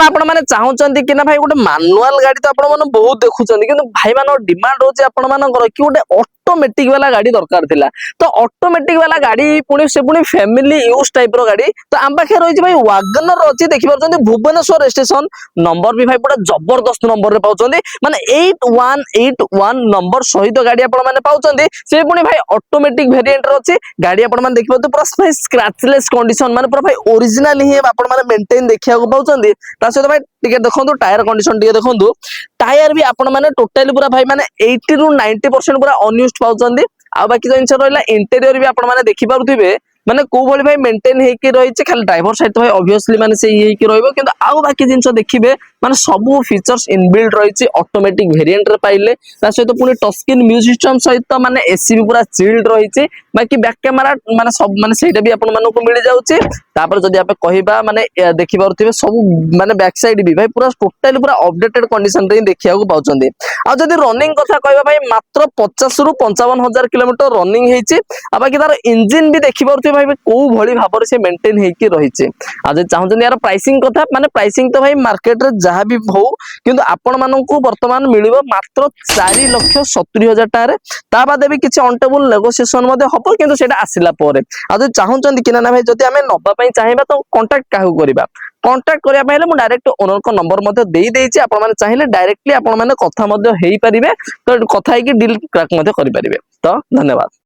ଆପଣ ମାନେ ଚାହୁଁଛନ୍ତି କି ନା ଭାଇ ଗୋଟେ ମାନୁଆଲ ଗାଡି ତ ଆପଣ ମାନେ ବହୁତ ଦେଖୁଛନ୍ତି କିନ୍ତୁ ଭାଇ ମାନଙ୍କ ଡିମାଣ୍ଡ ହଉଛି ଆପଣ ମାନଙ୍କର କି ଗୋଟେ ଅଟୋମେଟିक वाला गाड़ी दरकार थिला तो ऑटोमेटिक वाला गाड़ी पुणी से पुणी फैमिली यूज टाइप रो गाड़ी तो आम पाखे रही भाई वागनर अच्छी देखि पारछंती भुवनेश्वर स्टेशन नंबर भी भाई पूरा जबरदस्त नंबर रे पाउछंती माने 8181 नंबर सहित गाड़ी आपण माने पाउछंती से पुणी भाई ऑटोमेटिक वेरिएंट रो अछि गाड़ी आपण माने देखि पाउछंती पूरा भाई स्क्रैचलेस कंडीशन माने पूरा भाई ओरिजिनल ही आपण माने मेंटेन देखिया को पाउछंती ता सहित भाई टिके देखंतु टायर कंडीशन टिके देखंतु टायर भी आपण माने टोटली पूरा भाई माने 80 रु 90% पूरा अनयूज्ड पाउछंती आ बाकी जो जिनस रहिला इंटीरियर भी आपण माने देखि पारुथिबे माने को भली भाई मेंटेन हेकी रहिছে खाली ड्राइवर साइड तो भाई ऑब्वियसली माने से हेकी रहइबो किंतु आउ बाकी जिनस देखिबे माने सब फीचर्स इनबिल्ट रहिছে ऑटोमेटिक वेरिएंट रे पाइले ता सहित पुनी टच स्क्रीन म्यूजिक सिस्टम सहित माने एसी भी पूरा चिल्ड रहिছে बाकी बैक कैमरा माने सब माने सेटा भी आपण मानको मिल जाउचे तापर जदी आपे कहिबा माने देखि पारुथिबे सब माने बैक साइड भी भाई पूरा टोटली पूरा अपडेटेड कंडीशन रे देखिया को पाउचंदी आ जदी रनिंग कथा कहिबा भाई मात्र 50 रु 55000 किलोमीटर रनिंग हेची आ बाकी तार इंजन भी देखि पारुथिबे भाई को भली भाबर से मेंटेन हेकी रहिছে आ जे चाहउछन यार प्राइसिंग कथा माने प्राइसिंग तो भाई मार्केट रे जहा भी हो किंतु आपण माननकु वर्तमान मिलिबो मात्र 4,70,000 टाका रे ता बादे भी किछि अनटेबल नेगोशिएशन मध्ये हबो किंतु सेटा आसिला परे आ जे चाहउछन कि ना भाई जदी हमें नबा पई चाहिबा तो कांटेक्ट काहू करिबा कांटेक्ट करिया पहिले मु डायरेक्ट ओनर को नंबर मध्ये देई देइछि आपण माने चाहिले डायरेक्टली आपण माने कथा मध्ये हेई परिबे तो कथा है कि डील क्रैक मध्ये करि परिबे तो धन्यवाद।